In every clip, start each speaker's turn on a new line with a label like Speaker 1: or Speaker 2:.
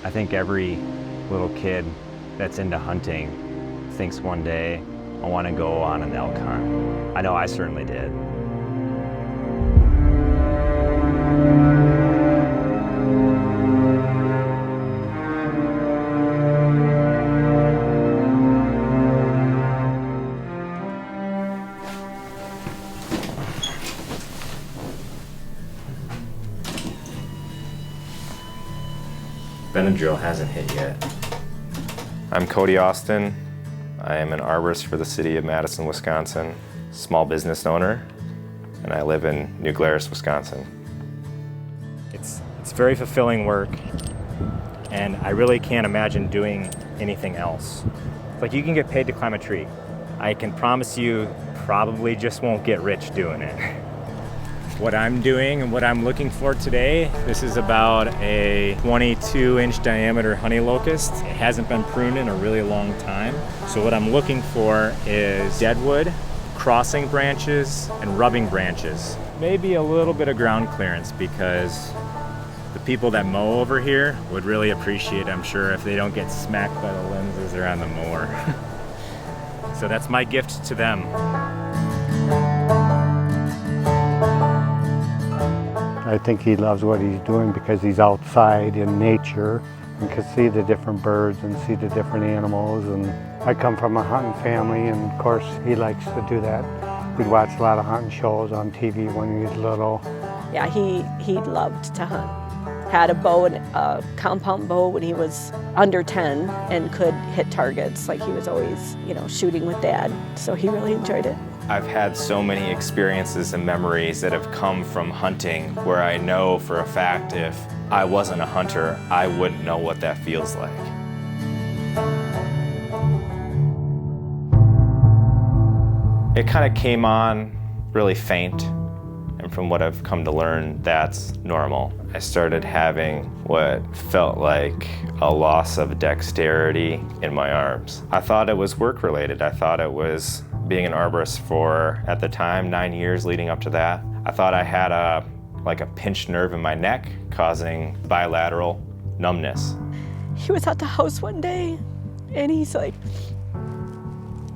Speaker 1: I think every little kid that's into hunting thinks one day, I want to go on an elk hunt. I know I certainly did. Benadryl hasn't hit yet. I'm Cody Austin. I am an arborist for the city of Madison, Wisconsin, small business owner, and I live in New Glarus, Wisconsin. It's very fulfilling work, and I really can't imagine doing anything else. Like, you can get paid to climb a tree. I can promise you, probably just won't get rich doing it. What I'm doing and what I'm looking for today, this is about a 22-inch diameter honey locust. It hasn't been pruned in a really long time. So what I'm looking for is deadwood, crossing branches, and rubbing branches. Maybe a little bit of ground clearance, because the people that mow over here would really appreciate, I'm sure, if they don't get smacked by the lenses or on the mower. So that's my gift to them.
Speaker 2: I think he loves what he's doing because he's outside in nature and can see the different birds and see the different animals. And I come from a hunting family, and of course he likes to do that. We'd watch a lot of hunting shows on TV when he was little.
Speaker 3: Yeah, he loved to hunt. Had a bow, a compound bow, when he was under 10 and could hit targets. Like, he was always, shooting with Dad. So he really enjoyed it.
Speaker 1: I've had so many experiences and memories that have come from hunting where I know for a fact if I wasn't a hunter, I wouldn't know what that feels like. It kind of came on really faint, and from what I've come to learn, that's normal. I started having what felt like a loss of dexterity in my arms. I thought it was work-related. I thought it was being an arborist for, at the time, 9 years leading up to that. I thought I had a pinched nerve in my neck causing bilateral numbness.
Speaker 3: He was at the house one day and he's like,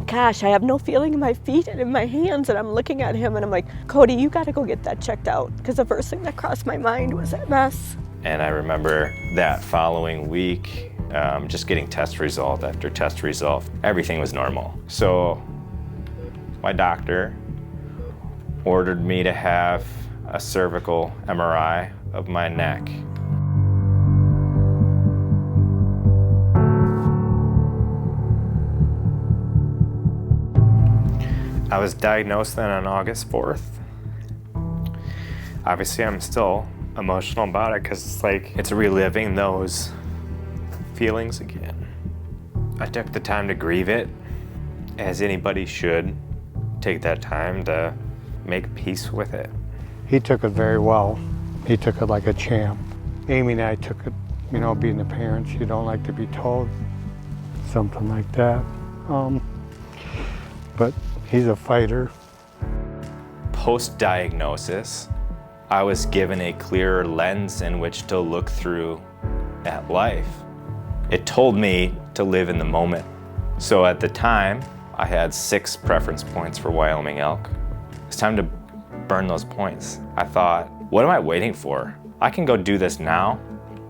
Speaker 3: gosh, I have no feeling in my feet and in my hands. And I'm looking at him and I'm like, Cody, you gotta go get that checked out. Because the first thing that crossed my mind was that mess.
Speaker 1: And I remember that following week, just getting test result after test result. Everything was normal. So my doctor ordered me to have a cervical MRI of my neck. I was diagnosed then on August 4th. Obviously, I'm still emotional about it because it's reliving those feelings again. I took the time to grieve it, as anybody should. Take that time to make peace with it.
Speaker 2: He took it very well. He took it like a champ. Amy and I took it, being the parents, you don't like to be told something like that. But he's a fighter.
Speaker 1: Post-diagnosis, I was given a clearer lens in which to look through at life. It told me to live in the moment. So at the time, I had 6 preference points for Wyoming elk. It's time to burn those points. I thought, what am I waiting for? I can go do this now,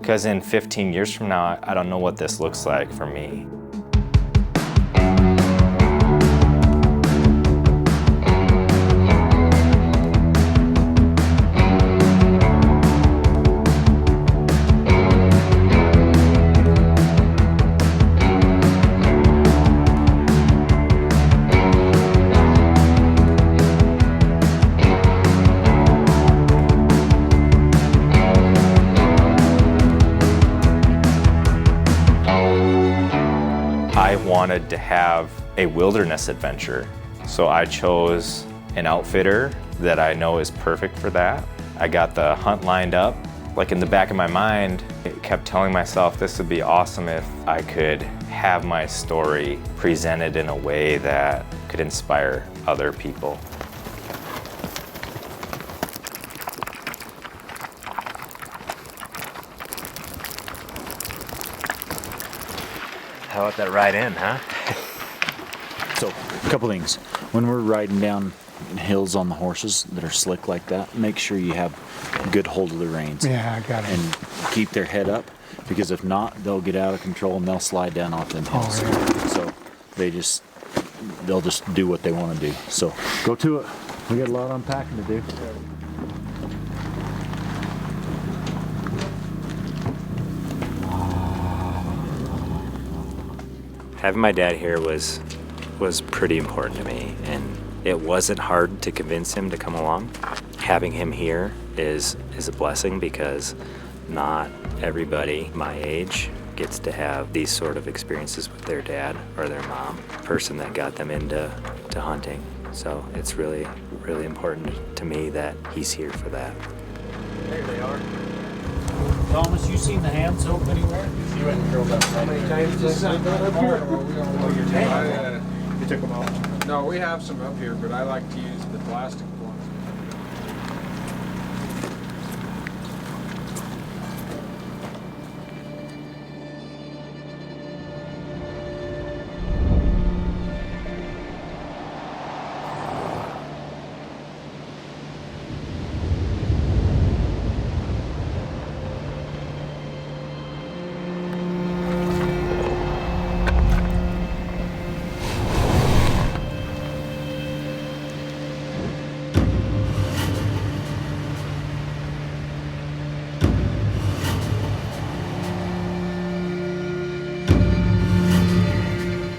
Speaker 1: because in 15 years from now, I don't know what this looks like for me. I wanted to have a wilderness adventure, so I chose an outfitter that I know is perfect for that. I got the hunt lined up. In the back of my mind, it kept telling myself this would be awesome if I could have my story presented in a way that could inspire other people.
Speaker 4: How about that ride in, huh? So, a couple things. When we're riding down hills on the horses that are slick like that, make sure you have good hold of the reins.
Speaker 2: Yeah, I got it.
Speaker 4: And keep their head up, because if not, they'll get out of control and they'll slide down off them hills.
Speaker 2: yeah.
Speaker 4: So they'll just do what they want to do. So go to it. We got a lot of unpacking to do.
Speaker 1: Having my dad here was pretty important to me, and it wasn't hard to convince him to come along. Having him here is a blessing, because not everybody my age gets to have these sort of experiences with their dad or their mom, person that got them into hunting. So it's really, really important to me that he's here for that.
Speaker 4: There they are. Thomas, you seen the hand soap anywhere? You went and drove outside.
Speaker 5: How many times is that up here?
Speaker 4: You took them out.
Speaker 5: No, we have some up here, but I like to use the plastic ones.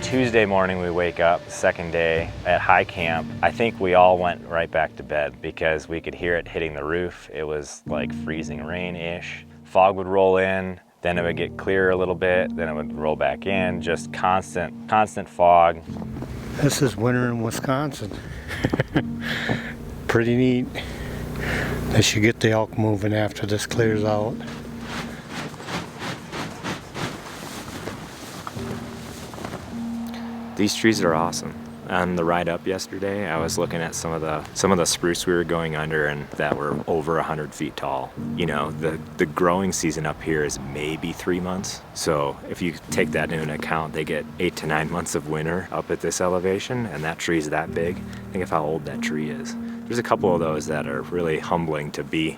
Speaker 1: Tuesday morning we wake up, second day at high camp. I think we all went right back to bed because we could hear it hitting the roof. It was like freezing rain-ish. Fog would roll in, then it would get clear a little bit, then it would roll back in, just constant fog.
Speaker 2: This is winter in Wisconsin. Pretty neat. They should get the elk moving after this clears out.
Speaker 1: These trees are awesome. On the ride up yesterday, I was looking at some of the spruce we were going under and that were over 100 feet tall. You know, the growing season up here is maybe 3 months. So if you take that into account, they get 8 to 9 months of winter up at this elevation, and that tree's that big. Think of how old that tree is. There's a couple of those that are really humbling to be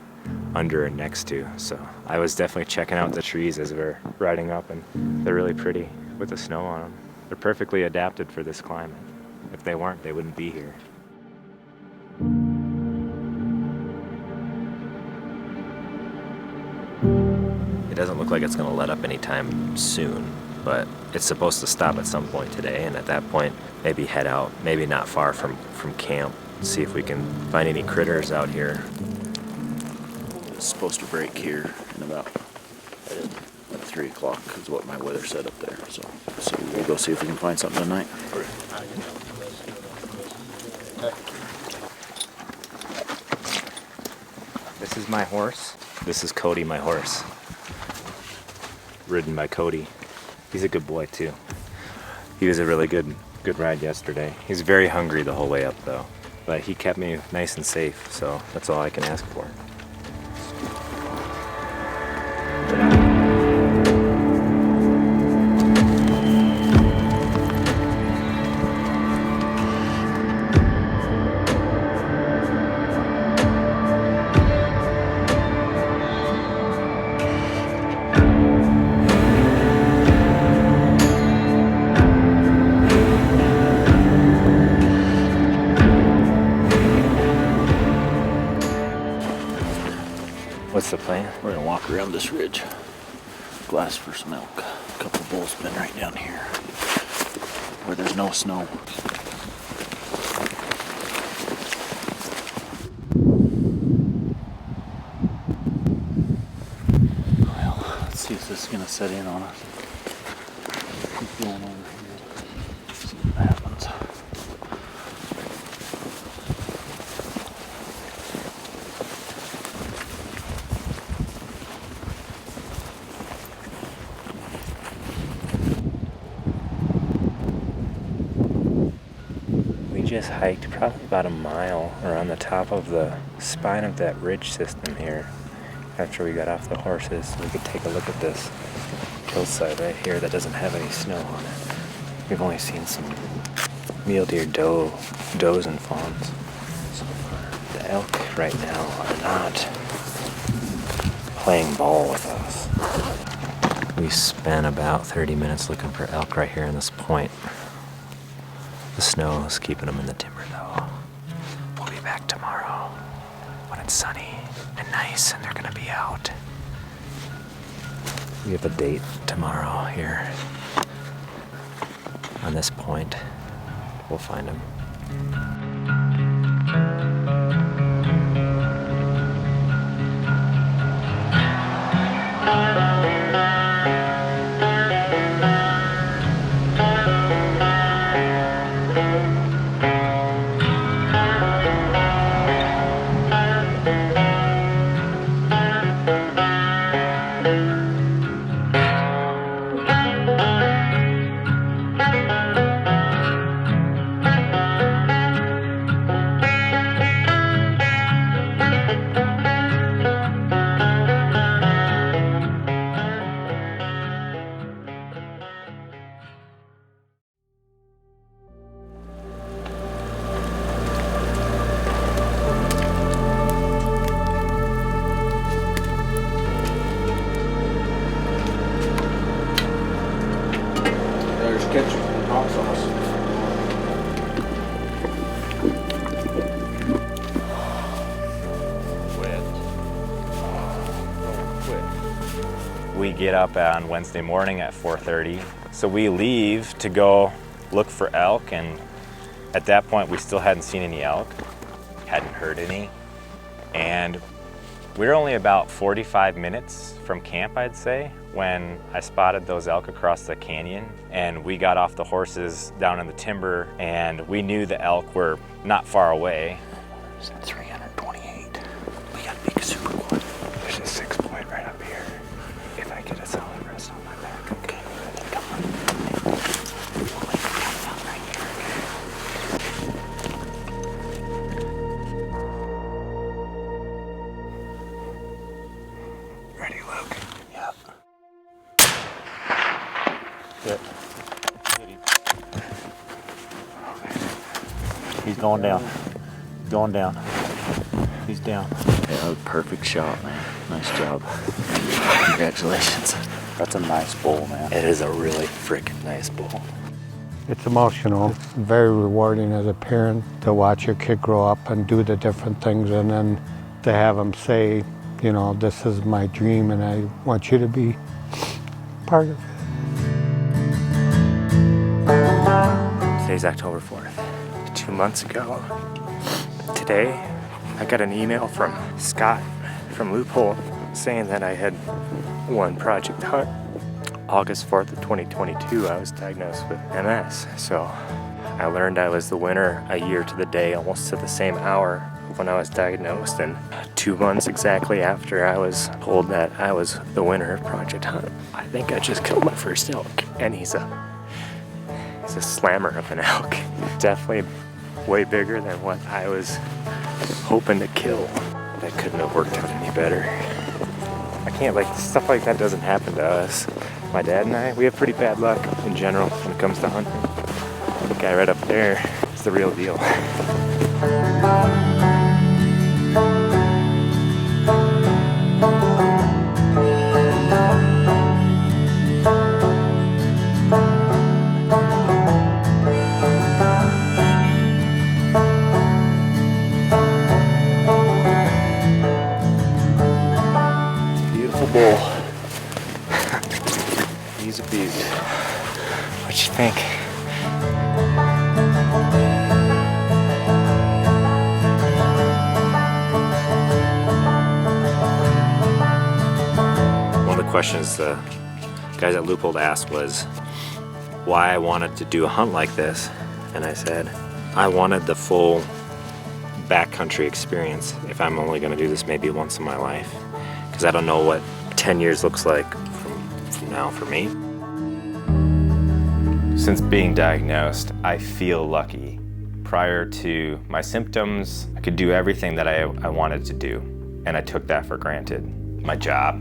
Speaker 1: under and next to. So I was definitely checking out the trees as we're riding up, and they're really pretty with the snow on them. They're perfectly adapted for this climate. If they weren't, they wouldn't be here. It doesn't look like it's going to let up anytime soon, but it's supposed to stop at some point today, and at that point, maybe head out, maybe not far from camp, see if we can find any critters out here.
Speaker 4: It's supposed to break here in about 3 o'clock is what my weather said up there. So we'll go see if we can find something tonight.
Speaker 1: This is my horse. This is Cody, my horse. Ridden by Cody. He's a good boy too. He was a really good ride yesterday. He's very hungry the whole way up though, but he kept me nice and safe, so that's all I can ask for. What's the plan?
Speaker 4: We're gonna walk around this ridge, glass for some elk. A couple of bulls been right down here where there's no snow. Well, let's see if this is gonna set in on us. Keep going over here. See what happens.
Speaker 1: Just hiked probably about a mile around the top of the spine of that ridge system here after we got off the horses so we could take a look at this hillside right here that doesn't have any snow on it. We've only seen some mule deer, does and fawns so far. The elk right now are not playing ball with us. We spent about 30 minutes looking for elk right here in this point. The snow is keeping them in the timber though. We'll be back tomorrow when it's sunny and nice and they're gonna be out. We have a date tomorrow here on this point. We'll find them.
Speaker 5: There's ketchup and hot sauce.
Speaker 1: We get up on Wednesday morning at 4:30. So we leave to go look for elk, and at that point we still hadn't seen any elk, hadn't heard any. And we were only about 45 minutes from camp, I'd say, when I spotted those elk across the canyon. And we got off the horses down in the timber, and we knew the elk were not far away. There's 328. We got a big super quad. There's a 6-point right up here. If I get a solid rest on my back, okay. Then come on. We'll lay it down right here. Ready, Luke? Yep.
Speaker 4: Good. He's going down. Going down. He's down. Yeah, perfect shot, man. Nice job. Congratulations. That's a nice bull, man.
Speaker 1: It is a really freaking nice bull.
Speaker 2: It's emotional. It's very rewarding as a parent to watch your kid grow up and do the different things, and then to have them say, you know, this is my dream and I want you to be part of it.
Speaker 1: Today's October 4th. 2 months ago today, I got an email from Scott from Leupold saying that I had won Project Hunt. August 4th of 2022, I was diagnosed with MS. So I learned I was the winner a year to the day, almost to the same hour when I was diagnosed. And 2 months exactly after I was told that I was the winner of Project Hunt, I think I just killed my first elk. And he's a slammer of an elk. Definitely way bigger than what I was hoping to kill. That couldn't have worked out any better. I can't, stuff like that doesn't happen to us. My dad and I, we have pretty bad luck in general when it comes to hunting. The guy right up there is the real deal. Bull. He's a beaut. What you think? One of the questions the guys at Leupold asked was why I wanted to do a hunt like this, and I said I wanted the full backcountry experience if I'm only going to do this maybe once in my life, because I don't know what 10 years looks like from now for me. Since being diagnosed, I feel lucky. Prior to my symptoms, I could do everything that I wanted to do, and I took that for granted. My job,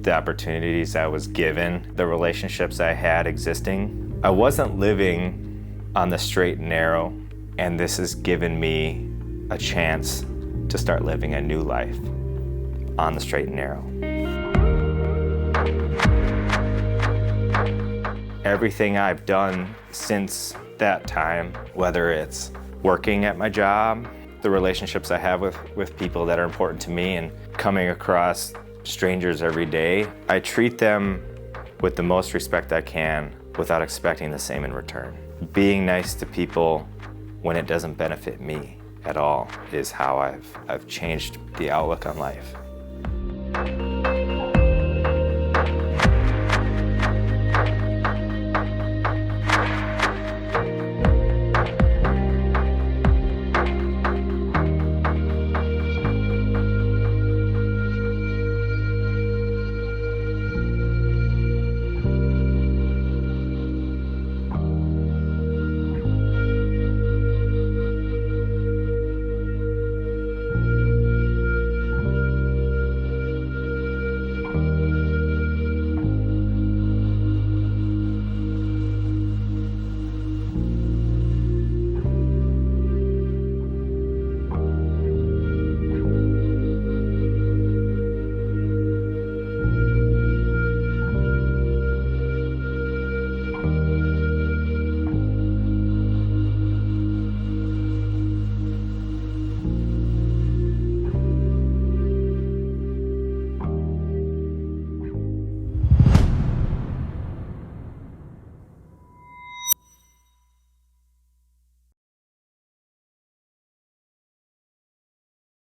Speaker 1: the opportunities I was given, the relationships I had existing. I wasn't living on the straight and narrow, and this has given me a chance to start living a new life on the straight and narrow. Everything I've done since that time, whether it's working at my job, the relationships I have with people that are important to me, and coming across strangers every day, I treat them with the most respect I can without expecting the same in return. Being nice to people when it doesn't benefit me at all is how I've changed the outlook on life.